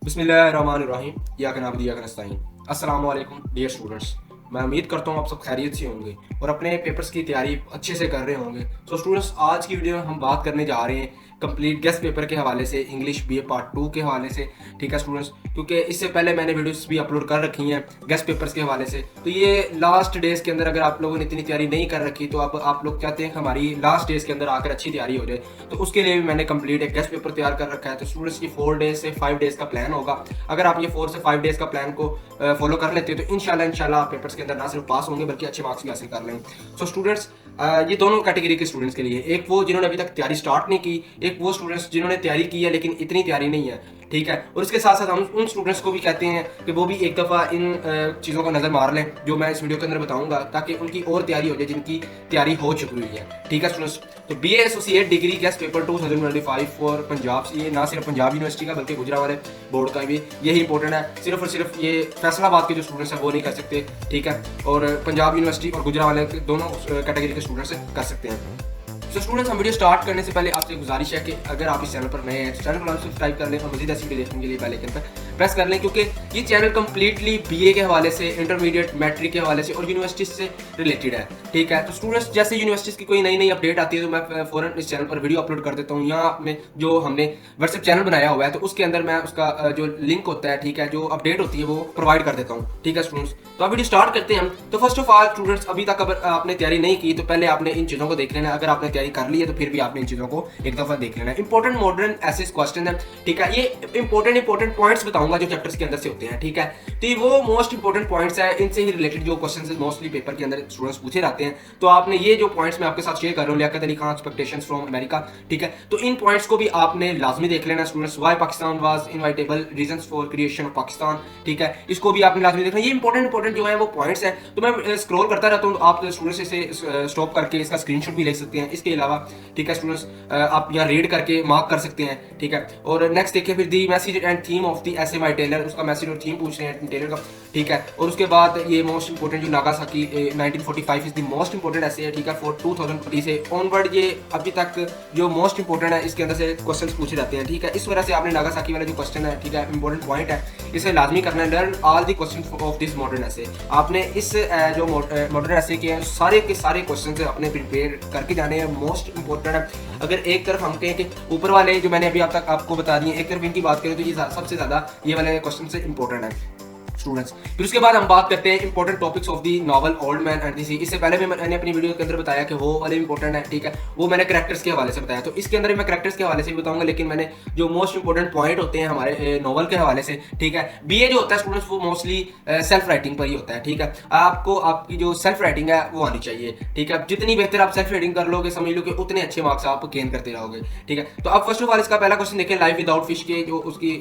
बिस्मिल्लाहिर्रहमानिर्रहीम या का नाम दिया का नस्ताइन। अस्सलाम वालेकुम डियर स्टूडेंट्स। मैं उम्मीद करता हूँ आप सब खैरियत से होंगे और अपने पेपर्स की तैयारी अच्छे से कर रहे होंगे। सो स्टूडेंट्स, आज की वीडियो में हम बात करने जा रहे हैं कंप्लीट गेस्ट पेपर के हवाले से, इंग्लिश बीए पार्ट 2 के हवाले से। ठीक है स्टूडेंट्स, क्योंकि इससे पहले मैंने वीडियोस भी अपलोड कर रखी हैं गेस्ट पेपर्स के हवाले से। तो ये लास्ट डेज के अंदर अगर आप लोगों ने इतनी तैयारी नहीं कर रखी तो अब आप लोग चाहते हैं कि हमारी लास्ट डेज के अंदर आकर अच्छी तैयारी हो जाए, तो उसके लिए भी मैंने कंप्लीट एक गेस्ट पेपर तैयार कर रखा है। तो स्टूडेंट्स की 4 डेज से 5 डेज का प्लान होगा। अगर आप ये 4 से 5 डेज का प्लान को फॉलो कर लेते हो तो इंशाल्लाह आप पेपर्स के अंदर ना सिर्फ पास होंगे बल्कि अच्छे मार्क्स भी हासिल कर लेंगे। सो स्टूडेंट्स, ये दोनों कैटेगरी के स्टूडेंट्स के लिए, एक वो जिन्होंने अभी तक तैयारी स्टार्ट नहीं की, एक वो स्टूडेंट्स जिन्होंने तैयारी की है लेकिन इतनी तैयारी नहीं है। ठीक है, और इसके साथ साथ हम उन स्टूडेंट्स को भी कहते हैं कि वो भी एक दफ़ा इन चीज़ों को नज़र मार लें जो मैं इस वीडियो के अंदर बताऊंगा, ताकि उनकी और तैयारी हो जाए जिनकी तैयारी हो चुकी हुई है। ठीक है स्टूडेंट्स, तो BA associate degree guest paper 2025 for Punjab से, ये ना सिर्फ पंजाब यूनिवर्सिटी का बल्कि गुजरावाले बोर्ड का भी यही इंपॉर्टेंट है। सिर्फ और सिर्फ ये फैसलाबाद के जो स्टूडेंट्स हैं वो नहीं कर सकते। ठीक है, और पंजाब यूनिवर्सिटी और गुजरावाले के दोनों कैटेगरी के स्टूडेंट्स कर सकते हैं। तो स्टूडेंट्स, हम वीडियो स्टार्ट करने से पहले आपसे गुजारिश है कि अगर आप इस चैनल पर नए हैं तो चैनल को सब्सक्राइब कर लें और मजीद ऐसी वीडियो देखने के लिए बेल आइकन पर प्रेस कर लें, क्योंकि ये चैनल कंप्लीटली बीए के हवाले से, इंटरमीडिएट, मैट्रिक के हवाले से और यूनिवर्सिटी से रिलेटेड है। ठीक है, तो स्टूडेंट्स जैसे यूनिवर्सिटीज की कोई नई अपडेट आती है तो मैं फौरन इस चैनल पर वीडियो अपलोड कर देता हूँ। यहाँ में जो हमने व्हाट्सएप चैनल बनाया हुआ है तो उसके अंदर मैं उसका जो लिंक होता है, ठीक है, जो अपडेट होती है वो प्रोवाइड कर देता हूँ। ठीक है स्टूडेंट्स, तो अब वीडियो स्टार्ट करते हैं हम। तो फर्स्ट ऑफ ऑल स्टूडेंट्स, अभी तक अगर आपने तैयारी नहीं की तो पहले आपने इन चीज़ों को देख लेना। अगर आपने तैयारी कर ली है तो फिर भी आपने इन चीज़ों को एक दफ़ा देख लेना। इंपॉर्टेंट मॉडर्न एसेस क्वेश्चन है। ठीक है, ये इंपॉर्टेंट पॉइंट्स बताऊंगा जो चैप्टर्स के अंदर से होते हैं। ठीक है, तो ये वो मोस्ट इंपॉर्टेंट पॉइंट्स है, इनसे ही रिलेटेड जो क्वेश्चन मोस्टली पेपर के अंदर स्टूडेंट्स पूछे जाते हैं। तो आपने ये जो पॉइंट्स मैं आपके साथ शेयर कर रहा हूँ, Liaquat Ali Khan expectations from America, ठीक है, तो इन पॉइंट्स को भी आपने लाजमी देख लेना students. Why Pakistan was inevitable, reasons for creation of Pakistan. ठीक है, इसको भी आपने लाजमी देखना। ये इंपॉर्टेंट जो है वो पॉइंट्स है। तो मैं स्क्रॉल करता रहता हूँ, आप स्टूडेंट्स इसे स्टॉप करके इसका स्क्रीनशॉट भी ले सकते हैं। इसके अलावा ठीक है स्टूडेंट्स, आप यहाँ रीड करके मार्क कर सकते हैं। ठीक है, और नेक्स्ट देखिए फिर the message and theme of the essay by Taylor, उसका मैसेज और थीम पूछ रहे हैं टेलर का। ठीक है, और उसके बाद ये मोस्ट इंपॉर्टेंट जो Nagasaki 1945 is the most important ऐसे है। ठीक है, फॉर 2020 से ऑनवर्ड ये अभी तक जो मोस्ट इंपॉर्टेंट है, इसके अंदर से क्वेश्चंस पूछे जाते हैं। ठीक है, इस वजह से आपने नागासाकी वाला जो क्वेश्चन है, ठीक है, इंपॉर्टेंट पॉइंट है, इसे लाजमी करना है। Learn all the question of this modern ऐसे, आपने इस जो मॉडर्न ऐसे के सारे के सारे क्वेश्चन अपने प्रिपेयर करके जाने हैं। मोस्ट इंपॉर्टेंट है। अगर एक तरफ हम कहें कि ऊपर वाले जो मैंने अभी अब तक आपको बता दिए, एक तरफ इनकी बात करें तो ये सबसे ज़्यादा ये वाले क्वेश्चन से इंपॉर्टेंट है स्टूडेंट्स। फिर उसके बाद हम बात करते हैं important topics of the novel Old Man and the Sea. इससे पहले भी मैंने अपनी वीडियो के अंदर बताया कि वो वाले इंपॉर्टेंट है। ठीक है, वो मैंने कैरेक्टर्स के हवाले से बताया, तो इसके अंदर भी मैं कैरेक्टर्स के हवाले से भी बताऊंगा, लेकिन मैंने जो मोस्ट इंपॉर्टेंट पॉइंट होते हैं हमारे नॉवल के हवाले से। ठीक है, बीए जो होता है स्टूडेंट्स वो मोस्टली सेल्फ राइटिंग पर ही होता है। ठीक है, आपको आपकी जो सेल्फ राइटिंग है वो आनी चाहिए। ठीक है, जितनी बेहतर आप सेल्फ राइटिंग कर लोगे, समझ लो कि उतने अच्छे मार्क्स आप गेन करते रहोगे। ठीक है, तो अब फर्स्ट ऑफ ऑल इसका पहला क्वेश्चन देखिए, लाइफ विदाउट फिश के जो उसकी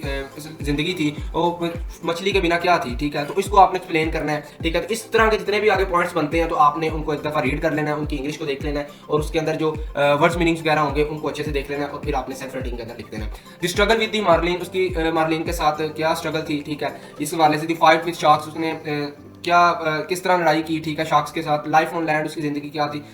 जिंदगी थी वो मछली के बिना क्या थी। ठीक है, तो इसको आपने एक्सप्लेन करना है। ठीक है, तो इस तरह के जितने भी आगे पॉइंट्स बनते हैं तो आपने उनको एक दफा रीड कर लेना है, उनकी इंग्लिश को देख लेना है और उसके अंदर जो वर्ड्स मीनिंग्स वगैरह होंगे उनको अच्छे से देख लेना है और फिर आपने सेल्फ राइटिंग के अंदर लिख देना है। The struggle with the marlin, उसकी मार्लिन के साथ क्या स्ट्रगल थी। ठीक है, इस वाले से द फाइट विद शार्क्स, उसने किस तरह लड़ाई की। ठीक है, शार्क्स के साथ। लाइफ ऑन लैंड, उसकी जिंदगी क्या थी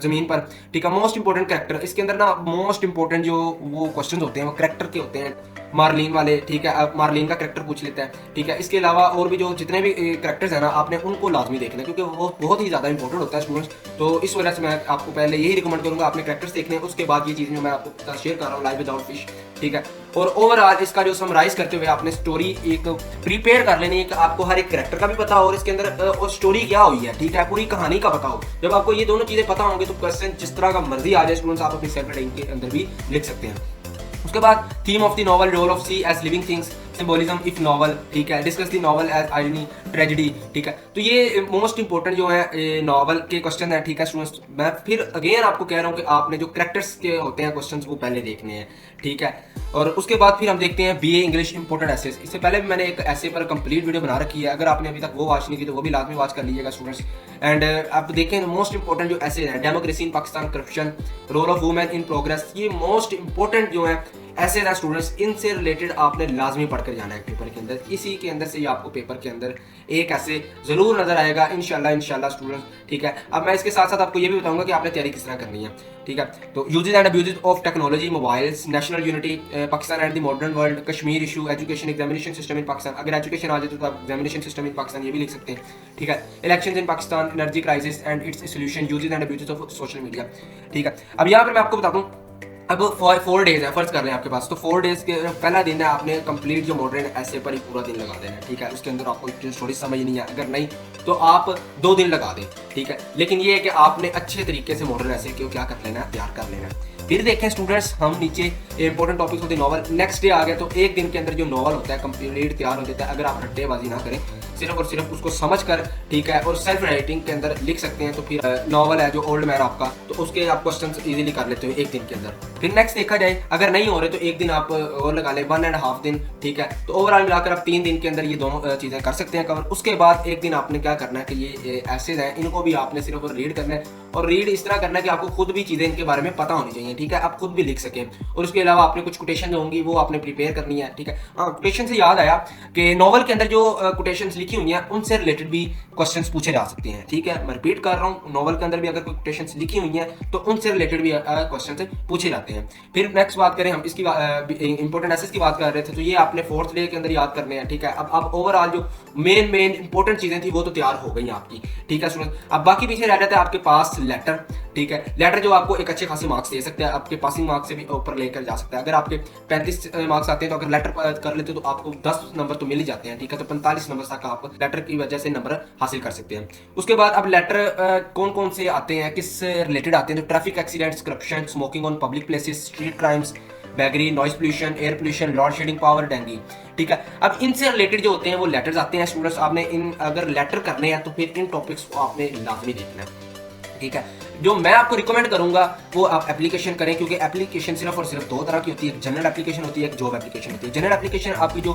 जमीन पर। ठीक है, मोस्ट इंपॉर्टेंट कैरेक्टर, इसके अंदर ना मोस्ट इंपॉर्टेंट जो वो क्वेश्चन होते हैं वो कैरेक्टर के होते हैं, मार्लिन वाले। ठीक है, अब मार्लिन का कैरेक्टर पूछ लेता है। ठीक है, इसके अलावा और भी जो जितने भी कैरेक्टर्स हैं ना, आपने उनको लाजमी देखना है, क्योंकि वो बहुत ही ज़्यादा इंपॉर्टेंट होता है स्टूडेंट्स। तो इस वजह से मैं आपको पहले यही रिकमेंड करूँगा, आपने कैरेक्टर्स देखने, उसके बाद ये चीज़ें मैं आपको शेयर कर रहा हूँ, लाइफ विदाउट फिश। ठीक है, और ओवरऑल इसका जो समराइज करते हुए आपने स्टोरी एक प्रिपेयर कर लेनी है कि आपको हर एक कैरेक्टर का भी पता हो और इसके अंदर और स्टोरी क्या हुई है। ठीक है, पूरी कहानी का पता हो। जब आपको ये दोनों चीज़ें पता होंगी तो क्वेश्चन जिस तरह का मर्जी आ जाए स्टूडेंट्स, आप अपनी सेल्फ राइटिंग के अंदर भी लिख सकते हैं। उसके बाद theme of the novel, role of sea as living things, symbolism if novel. ठीक है, discuss the novel as irony, tragedy. ठीक है, तो ये मोस्ट इंपॉर्टेंट जो है नॉवल के क्वेश्चन है। ठीक है स्टूडेंट्स, मैं फिर अगेन आपको कह रहा हूँ कि आपने जो कैरेक्टर्स के होते हैं क्वेश्चन वो पहले देखने हैं। ठीक है, और उसके बाद फिर हम देखते हैं बीए इंग्लिश इंपॉर्टेंट एसेस। इससे पहले भी मैंने एक ऐसे पर कंप्लीट वीडियो बना रखी है, अगर आपने अभी तक वो वॉच नहीं की तो वो भी लाजमी वॉच कर लीजिएगा स्टूडेंट्स। एंड आप देखें मोस्ट इंपॉर्टेंट जो ऐसे हैं, democracy in Pakistan, corruption, role of women in progress, ये मोस्ट इंपॉर्टेंट जो है ऐसे ना स्टूडेंट्स, इनसे रिलेटेड आपने लाजमी पढ़कर जाना है पेपर के अंदर। इसी के अंदर से ही आपको पेपर के अंदर एक ऐसे ज़रूर नज़र आएगा इंशाल्लाह स्टूडेंट्स, ठीक है। अब मैं इसके साथ साथ आपको ये भी बताऊंगा कि आपने तैयारी किस तरह करनी है, ठीक है। तो uses and abuses of technology, mobiles, national unity, Pakistan and the modern world, Kashmir issue, education examination system in Pakistan. अगर एजुकेशन आ जाए तो आप एग्जामिनेशन सिस्टम इन पाकिस्तान ये भी लिख सकते हैं, ठीक है। Elections in Pakistan, energy crisis and its solution, uses and abuses of social media, ठीक है। अब यहाँ पर मैं आपको बता दूँ, अब 4 डेज है, फर्ज कर लें आपके पास, तो 4 डेज के पहला दिन है, आपने कंप्लीट जो मॉडर्न ऐसे पर ही पूरा दिन लगा देना है, ठीक है। उसके अंदर आपको थोड़ी समझ नहीं है, अगर नहीं तो आप 2 दिन लगा दें, ठीक है। लेकिन ये है कि आपने अच्छे तरीके से मॉडर्न ऐसे क्यों क्या कर लेना है, तैयार कर लेना है। फिर देखें स्टूडेंट्स, हम नीचे इंपॉर्टेंट टॉपिक्स होते हैं नॉवल, नेक्स्ट डे आ गया तो एक दिन के अंदर जो नॉवल होता है कंप्लीट तैयार हो जाता है। अगर आप रट्टेबाजी ना करें, सिर्फ और सिर्फ उसको समझ कर, ठीक है, और सेल्फ राइटिंग के अंदर लिख सकते हैं, तो फिर नॉवल है जो ओल्ड मैन आपका, तो उसके आप क्वेश्चन इजीली कर लेते हो एक दिन के अंदर। फिर नेक्स्ट देखा जाए, अगर नहीं हो रहे तो एक दिन आप और लगा लें, 1.5 दिन, ठीक है। तो ओवरऑल मिलाकर आप 3 दिन के अंदर ये दोनों चीज़ें कर सकते हैं कवर। उसके बाद एक दिन आपने क्या करना है कि ये ऐसे हैं, इनको भी आपने सिर्फ और रीड करना है, और रीड इस तरह करना है कि आपको खुद भी चीज़ें इनके बारे में पता होनी चाहिए, ठीक है, आप खुद भी लिख सकें। और उसके अलावा आपने कुछ कोटेशन होंगी वो आपने प्रिपेयर करनी है, ठीक है। हाँ, कोटेशन से याद आया कि नॉवल के अंदर जो कोटेशन लिखी हुई हैं उनसे रिलेटेड भी क्वेश्चंस पूछे जा सकते हैं, ठीक है। मैं रिपीट कर रहा हूँ, नॉवल के अंदर भी अगर कोई कोटेशन लिखी हुई हैं तो उनसे रिलेटेड भी क्वेश्चन पूछे जाते हैं। फिर नेक्स्ट बात करें हम इसकी इंपॉर्टेंट एसेस की बात कर रहे थे, तो ये आपने 4th डे के अंदर याद करने हैं, ठीक है। अब ओवरऑल जो मेन इंपॉर्टेंट चीज़ें थी वो तो तैयार हो गई आपकी, ठीक है स्टूडेंट। अब बाकी पीछे रह जाता है आपके पास लेटर, ठीक है। लेटर जो आपको एक अच्छे खासे मार्क्स दे सकते हैं, आपके पासिंग मार्क्स से भी ऊपर लेकर जा सकता है। अगर आपके 35 मार्क्स आते हैं तो अगर लेटर कर लेते हो तो आपको 10 नंबर तो मिल ही जाते हैं, ठीक है। तो 45 नंबर तक आप लेटर की वजह से नंबर हासिल कर सकते हैं। उसके बाद अब लेटर कौन कौन से आते हैं, किस रिलेटेड आते हैं, तो traffic accidents, corruption, smoking on public places, street crimes, beggary, noise pollution, air pollution, load shedding power, dengue, ठीक है। अब इनसे रिलेटेड जो होते हैं वो लेटर्स आते हैं स्टूडेंट्स। आपने इन अगर लेटर करने हैं तो फिर इन टॉपिक्स को आपने लाजमी देखना है, ठीक है। जो मैं आपको रिकमेंड करूंगा वो आप एप्लीकेशन करें, क्योंकि एप्लीकेशन सिर्फ और सिर्फ 2 तरह की होती है, एक जनरल एप्लीकेशन होती है, एक जॉब एप्लीकेशन होती है। जनरल एप्लीकेशन आपकी जो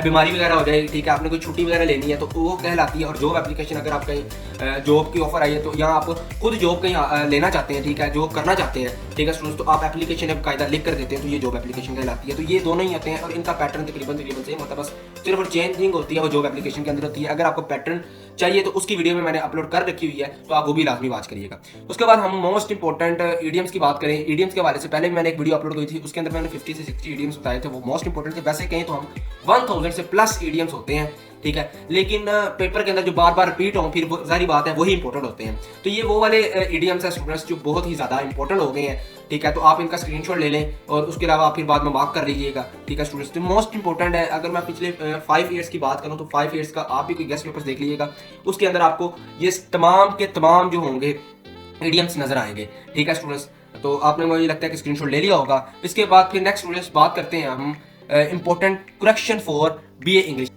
बीमारी वगैरह हो जाए, ठीक है, आपने कोई छुट्टी वगैरह लेनी है तो वो कहलाती है। और जॉब एप्लीकेशन अगर आप कहीं जॉब की ऑफर आई है तो यहाँ आप खुद जॉब कहीं लेना चाहते हैं, ठीक है, जॉब करना चाहते हैं, ठीक है स्टूडेंट्स, तो आप एप्लीकेशन कायदा लिख कर देते हैं तो ये जॉब एप्लीकेशन कहलाती है। तो ये दोनों ही होते हैं और इनका पैटर्न तकरीबन सेम होता है, बस सिर्फ और चेंजिंग होती है वो जॉब एप्लीकेशन के अंदर होती है। अगर आपको पैटर्न चाहिए तो उसकी वीडियो में मैंने अपलोड कर रखी हुई है, तो आप वो भी लाजमी वॉच करिएगा। उसके बाद हम मोस्ट इंपॉर्टेंट ईडियम्स की बात करें। ईडियम्स के हवाले से पहले भी मैंने एक वीडियो अपलोड की थी, उसके अंदर मैंने 50 से 60 ईडियम्स बताए थे, वो मोस्ट इंपॉर्टेंट थे। वैसे कहें तो हम 1000 से प्लस ईडियम्स होते हैं, ठीक है, लेकिन पेपर के अंदर जो बार बार रिपीट हों फिर सारी बात है वही इंपॉर्टेंट होते हैं। तो ये वो वाले ईडियम्स हैं स्टूडेंट्स जो बहुत ही ज़्यादा इंपॉर्टेंट हो गए हैं, ठीक है। तो आप इनका स्क्रीनशॉट ले लें और उसके अलावा फिर बाद में मार्क कर लीजिएगा, ठीक है स्टूडेंट्स। तो मोस्ट इंपॉर्टेंट है। अगर मैं पिछले 5 ईयर्स की बात करूँ तो 5 ईयर्स का आप भी कोई गेस्ट पेपर्स देख लीजिएगा, उसके अंदर आपको ये तमाम के तमाम जो होंगे ईडियम्स नजर आएंगे, ठीक है स्टूडेंट्स। तो आपने मुझे लगता है कि स्क्रीनशॉट ले लिया होगा। इसके बाद फिर नेक्स्ट स्टूडेंट्स बात करते हैं हम important correction for BA English.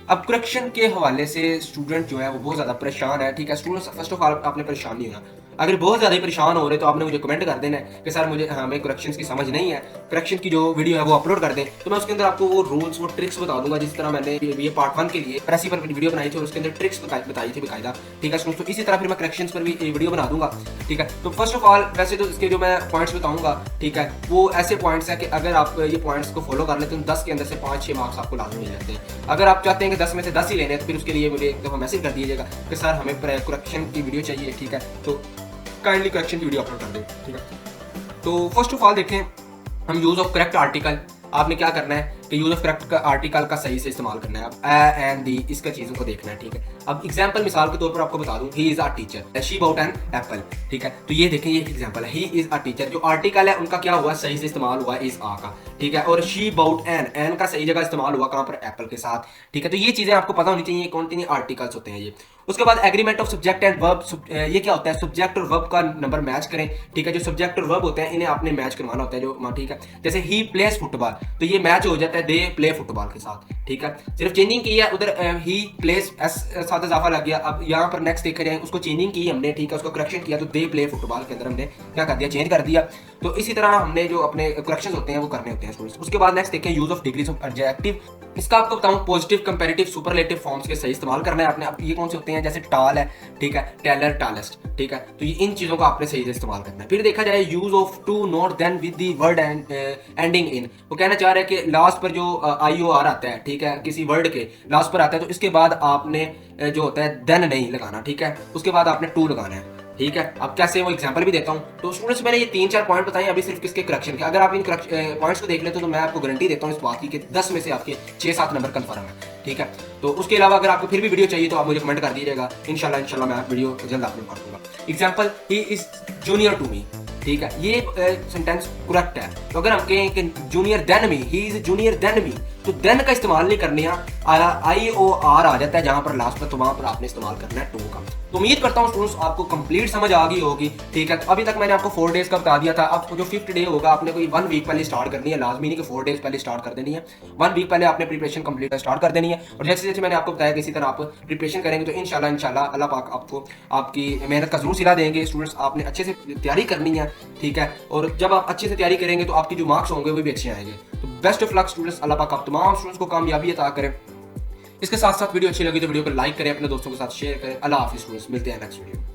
अब करेक्शन के हवाले से स्टूडेंट जो है वो बहुत ज़्यादा परेशान है, ठीक है स्टूडेंट्स। फर्स्ट ऑफ ऑल आपने परेशान नहीं होना, अगर बहुत ज़्यादा परेशान हो रहे तो आपने मुझे कमेंट कर देना है कि सर मुझे हमें करेक्शंस की समझ नहीं है, करेक्शन की जो वीडियो है वो अपलोड कर दें, तो मैं उसके अंदर आपको वो रूल्स वो ट्रिक्स बता दूंगा। जिस तरह मैंने ये पार्ट 1 के लिए प्रेसी पर वीडियो बनाई थी और उसके अंदर ट्रिक्स बताई थी बाकायदा, ठीक है स्टूडेंट्स। तो इसी तरह फिर मैं करेक्शंस पर भी वीडियो बना दूंगा, ठीक है। तो फर्स्ट ऑफ ऑल वैसे तो इसके जो मैं पॉइंट्स बताऊंगा, ठीक है, वो ऐसे पॉइंट्स हैं कि अगर आप ये पॉइंट्स को फॉलो कर लेते हैं 10 के अंदर से 5-6 मार्क्स आपको लाजमी मिल जाते हैं। अगर आप चाहते हैं कि 10 में से 10 ही लेने हैं तो फिर उसके लिए मुझे एक दफ़ा मैसेज कर दीजिएगा कि सर हमें करेक्शन की वीडियो चाहिए, ठीक है, तो काइंडली करेक्शन की वीडियो अपलोड कर दें, ठीक है। तो फर्स्ट ऑफ ऑल देखें हम यूज़ ऑफ करेक्ट आर्टिकल। आपने क्या करना है कि यूज़ ऑफ करेक्ट आर्टिकल का सही से इस्तेमाल करना है। अब ए एंड दी इसका चीज़ों को देखना है, ठीक है। अब एग्जांपल मिसाल के तौर पर आपको बता दूं, he is a teacher, she bought an apple, ठीक है। तो ये देखें ये एग्जांपल है, ही इज़ अ टीचर। जो आर्टिकल है उनका क्या हुआ, सही से इस्तेमाल हुआ इज़ आ का, ठीक है। और शी बाउट एन का सही जगह इस्तेमाल हुआ कहाँ पर, एप्पल के साथ, ठीक है। तो ये चीज़ें आपको पता होनी चाहिए कौन सी आर्टिकल्स होते हैं ये। उसके बाद agreement of subject and verb, ये क्या होता है, सब्जेक्ट और वर्ब का नंबर मैच करें, ठीक है। जो सब्जेक्ट और वर्ब होते हैं इन्हें आपने मैच करवाना होता है, जो ठीक है। जैसे ही प्लेस फुटबॉल तो ये मैच हो जाता है दे प्ले फुटबॉल के साथ, ठीक है। सिर्फ चेंजिंग की है, उधर ही प्लेस एस साथ इजाफा लग गया। अब यहाँ पर नेक्स्ट देखा जाए उसको चेंजिंग की हमने, ठीक है, उसको करेक्शन किया तो दे प्ले फुटबॉल के अंदर हमने क्या कर दिया, चेंज कर दिया। तो इसी तरह हमने जो अपने करेक्शंस होते हैं वो करने होते हैं स्टूडेंट्स। उसके बाद नेक्स्ट देखें use of degrees of adjective. इसका आपको बताऊं पॉजिटिव, कंपैरेटिव, सुपरलेटिव फॉर्म्स के सही इस्तेमाल करना है आपने। अब ये कौन से होते हैं, जैसे टाल है, ठीक है, टेलर, टालेस्ट, ठीक है। तो ये इन चीज़ों का आपने सही से इस्तेमाल करना है। फिर देखा जाए use of to not then with the word ending in. वो कहना चाह रहा है कि लास्ट पर जो आई ओ आर आता है, ठीक ठीक है, किसी वर्ड के लास्ट पर आता है तो इसके बाद आपने जो होता है देन नहीं लगाना, ठीक है, उसके बाद आपने टू लगाना है, ठीक है। अब कैसे वो एग्जांपल भी देता हूँ। तो स्टूडेंट्स मैंने ये 3-4 पॉइंट बताए अभी सिर्फ किसके करेक्शन के। अगर आप इन पॉइंट्स को देख लेते तो मैं आपको गारंटी देता हूँ इस बात की कि 10 में से आपके 6-7 नंबर कन्फर्म है, ठीक है। तो उसके अलावा अगर आपको फिर भी वीडियो चाहिए तो आप मुझे कमेंट कर दीजिएगा, इंशाल्लाह मैं वीडियो जल्द अपलोड कर दूंगा। Example, he is junior to me, ठीक है, ये सेंटेंस करेक्ट है। तो अगर हम कहें कि junior than me, he is junior than me, तो देन का इस्तेमाल नहीं करने, IOR आ जाता है जहां पर लास्ट पर, तो वहां पर आपने इस्तेमाल करना है टू का। तो उम्मीद करता हूं स्टूडेंट्स आपको कंप्लीट समझ आ गई होगी, ठीक है। तो अभी तक मैंने आपको 4 डेज का बता दिया था। आपको जो 5th डे होगा आपने कोई 1 वीक पहले स्टार्ट करनी है, लाजमी नहीं कि 4 डेज पहले स्टार्ट कर देनी है, 1 वीक पहले आपने प्रिपरेशन कंप्लीट स्टार्ट कर देनी है। और जैसे जैसे मैंने आपको बताया कि इसी तरह आप प्रिपरेशन करेंगे तो इंशाल्लाह अल्लाह पाक आपको आपकी मेहनत का जरूर सिला देंगे। स्टूडेंट्स आपने अच्छे से तैयारी करनी है, ठीक है, और जब आप अच्छे से तैयारी करेंगे तो आपकी जो मार्क्स होंगे वो भी अच्छे आएंगे। तो बेस्ट ऑफ लक स्टूडेंट्स, अल्लाह पाक आप तमाम स्टूडेंट्स को कामयाबी अता करें। इसके साथ साथ वीडियो अच्छी लगी तो वीडियो को लाइक करें, अपने दोस्तों के साथ शेयर करें। अल्लाह हाफिज़ स्टूडेंट्स, मिलते हैं नेक्स्ट वीडियो।